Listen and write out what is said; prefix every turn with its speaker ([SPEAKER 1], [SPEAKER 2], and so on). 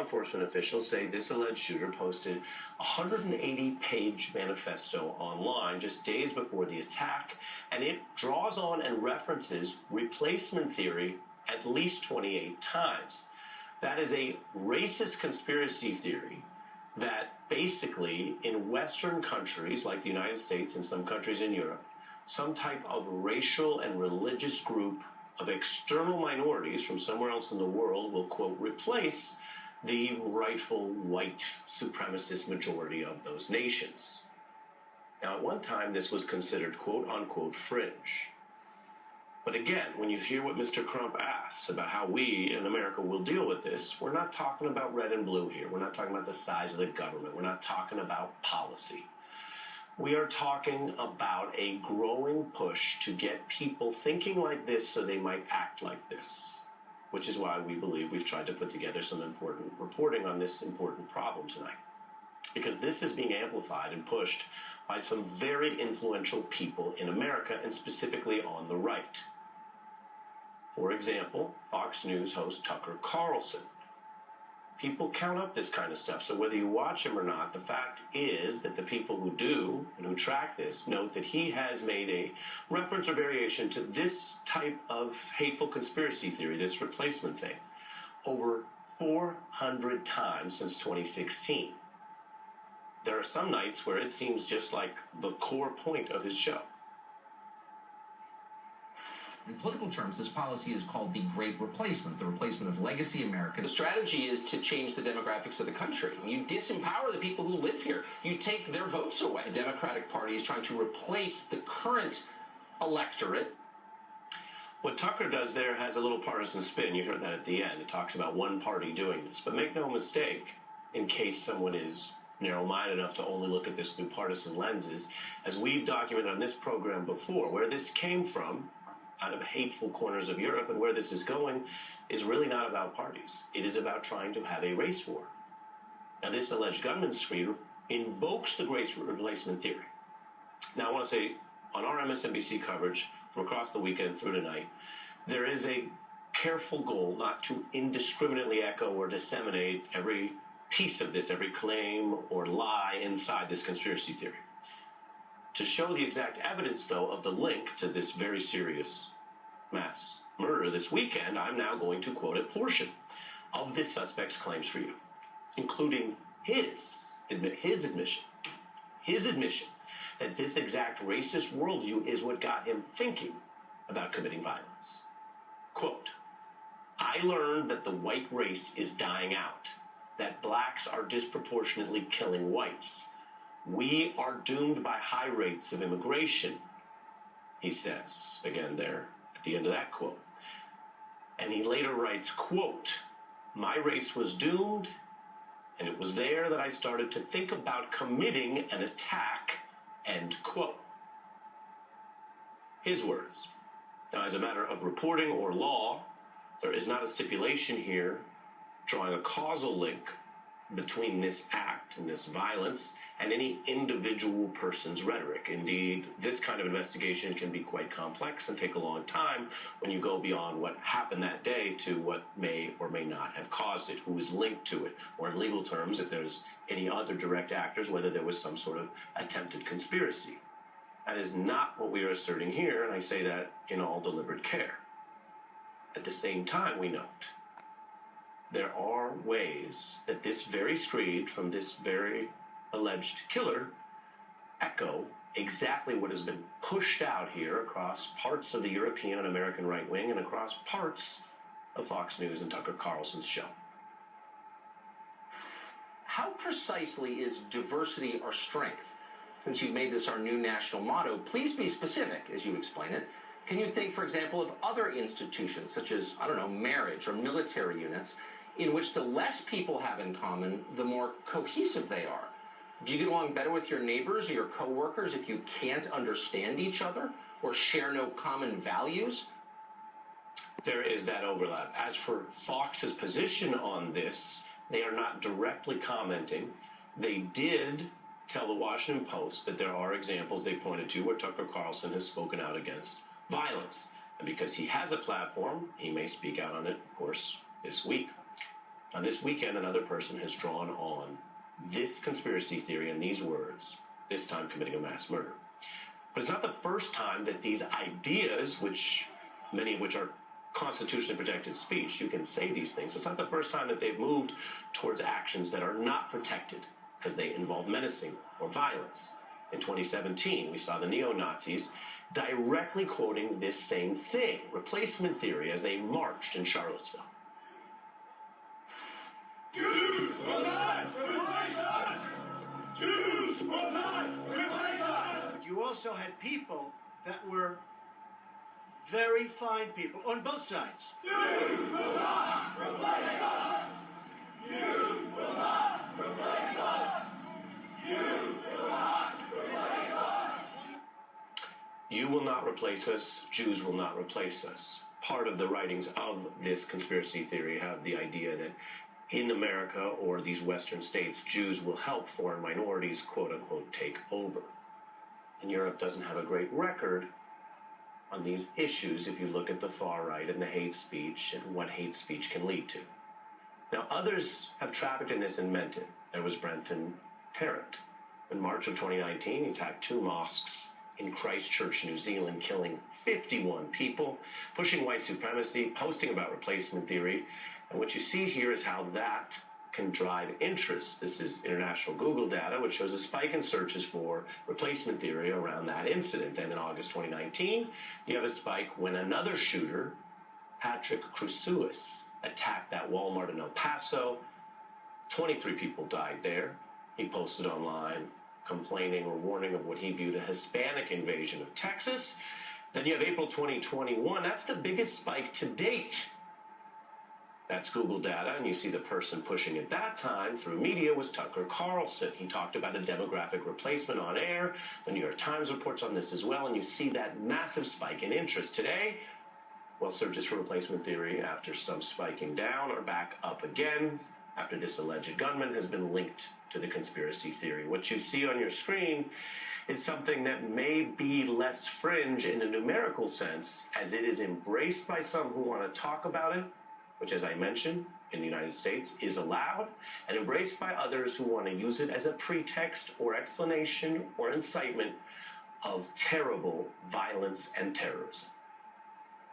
[SPEAKER 1] enforcement officials say this alleged shooter posted a 180-page manifesto online just days before the attack, and it draws on and references replacement theory at least 28 times. That is a racist conspiracy theory that basically in Western countries like the United States and some countries in Europe, some type of racial and religious group of external minorities from somewhere else in the world will, quote, replace the rightful white supremacist majority of those nations. Now, at one time, this was considered, quote, unquote, fringe. But again, when you hear what Mr. Crump asks about how we in America will deal with this, we're not talking about red and blue here. We're not talking about the size of the government. We're not talking about policy. We are talking about a growing push to get people thinking like this so they might act like this, which is why we believe we've tried to put together some important reporting on this important problem tonight. Because this is being amplified and pushed by some very influential people in America, and specifically on the right. For example, Fox News host Tucker Carlson. People count up this kind of stuff, so whether you watch him or not, the fact is that the people who do and who track this note that he has made a reference or variation to this type of hateful conspiracy theory, this replacement thing, over 400 times since 2016. There are some nights where it seems just like the core point of his show.
[SPEAKER 2] In political terms, this policy is called the Great Replacement, the replacement of legacy Americans.
[SPEAKER 3] The strategy is to change the demographics of the country. You disempower the people who live here. You take their votes away. The Democratic Party is trying to replace the current electorate.
[SPEAKER 1] What Tucker does there has a little partisan spin. You heard that at the end. It talks about one party doing this. But make no mistake, in case someone is narrow-minded enough to only look at this through partisan lenses, as we've documented on this program before, where this came from, out of hateful corners of Europe, and where this is going is really not about parties. It is about trying to have a race war. Now, this alleged gunman screed invokes the race replacement theory. Now, I want to say, on our MSNBC coverage from across the weekend through tonight, there is a careful goal not to indiscriminately echo or disseminate every piece of this, every claim or lie inside this conspiracy theory. To show the exact evidence, though, of the link to this very serious mass murder this weekend, I'm now going to quote a portion of this suspect's claims for you, including his admission that this exact racist worldview is what got him thinking about committing violence. Quote, "I learned that the white race is dying out, that blacks are disproportionately killing whites. We are doomed by high rates of immigration," he says, again there at the end of that quote. And he later writes, quote, "My race was doomed, and it was there that I started to think about committing an attack," end quote. His words. Now, as a matter of reporting or law, there is not a stipulation here drawing a causal link between this act and this violence and any individual person's rhetoric. Indeed, this kind of investigation can be quite complex and take a long time when you go beyond what happened that day to what may or may not have caused it, who is linked to it, or in legal terms, if there's any other direct actors, whether there was some sort of attempted conspiracy. That is not what we are asserting here, and I say that in all deliberate care. At the same time, we note there are ways that this very screed from this very alleged killer echo exactly what has been pushed out here across parts of the European and American right wing and across parts of Fox News and Tucker Carlson's show.
[SPEAKER 3] How precisely is diversity our strength? Since you've made this our new national motto, please be specific as you explain it. Can you think, for example, of other institutions such as, marriage or military units, in which the less people have in common, the more cohesive they are? Do you get along better with your neighbors or your coworkers if you can't understand each other or share no common values?
[SPEAKER 1] There is that overlap. As for Fox's position on this, they are not directly commenting. They did tell the Washington Post that there are examples they pointed to where Tucker Carlson has spoken out against violence. And because he has a platform, he may speak out on it, of course, this week. Now, this weekend, another person has drawn on this conspiracy theory and these words, this time committing a mass murder. But it's not the first time that these ideas, which many of which are constitutionally protected speech, you can say these things. So it's not the first time that they've moved towards actions that are not protected because they involve menacing or violence. In 2017, we saw the neo-Nazis directly quoting this same thing, replacement theory, as they marched in Charlottesville.
[SPEAKER 4] Jews will not replace us! Jews will not replace us!
[SPEAKER 5] But you also had people that were very fine people on both sides.
[SPEAKER 4] Jews will not replace us! Jews will not replace us! Jews will not replace us!
[SPEAKER 1] You will not replace us. Jews will not replace us. Part of the writings of this conspiracy theory have the idea that in America or these Western states, Jews will help foreign minorities, quote unquote, take over. And Europe doesn't have a great record on these issues if you look at the far right and the hate speech and what hate speech can lead to. Now, others have trafficked in this and meant it. There was Brenton Tarrant. In March of 2019, he attacked 2 mosques in Christchurch, New Zealand, killing 51 people, pushing white supremacy, posting about replacement theory. And what you see here is how that can drive interest. This is international Google data, which shows a spike in searches for replacement theory around that incident. Then in August 2019, you have a spike when another shooter, Patrick Crusoes, attacked that Walmart in El Paso. 23 people died there. He posted online complaining or warning of what he viewed a Hispanic invasion of Texas. Then you have April 2021. That's the biggest spike to date. That's Google data, and you see the person pushing at that time through media was Tucker Carlson. He talked about a demographic replacement on air. The New York Times reports on this as well, and you see that massive spike in interest. Today, well, searches for replacement theory after some spiking down are back up again after this alleged gunman has been linked to the conspiracy theory. What you see on your screen is something that may be less fringe in the numerical sense, as it is embraced by some who want to talk about it, which, as I mentioned, in the United States is allowed, and embraced by others who want to use it as a pretext or explanation or incitement of terrible violence and terrorism.